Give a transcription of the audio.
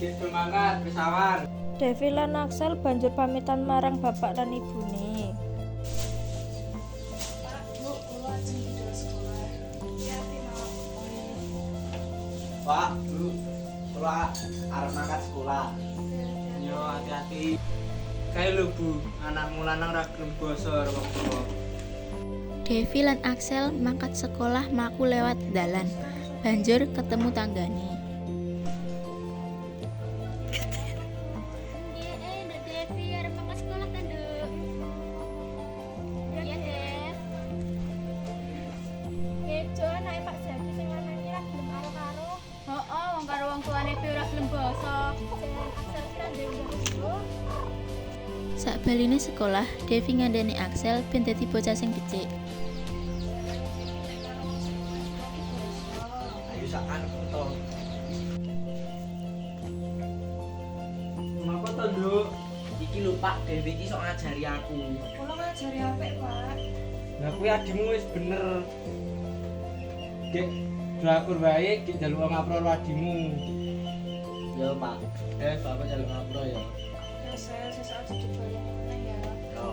Dik mangkat pesawar. Devi lan Axel banjur pamitan marang bapak lan ibune. Pak, Bu, kula arep mangkat sekolah. Yo hati-hati. Kae lho Bu, anakmu lanang ra gelem basa wong tuwa. Devi lan Axel mangkat sekolah mlaku lewat dalan. Banjur ketemu tanggane. Devi arep mangkat sekolah ta, Nduk? Iya, Dev. Kejo anake Pak Zaki sing lanang iki ra gelem karo-karo. Heeh, wong karo wong tuane pi ora gelem basa. Axel kira ndek. Sakbaline sekolah, Devi ngandani Axel ben dadi bocah sing becik. Ayo sakan foto. Kenapa to, Nduk? Iki lho Pak, Dewi iki sok ngajari aku. Kula ngajari apik, Pak. Lah kuwi adimu wis bener. Dik, dulakur wae dik njaluk ngapro adimu. Ya, Pak. Bapak njaluk ngapro ya. Ya saya sesaat dibayar meneh ya. Yo.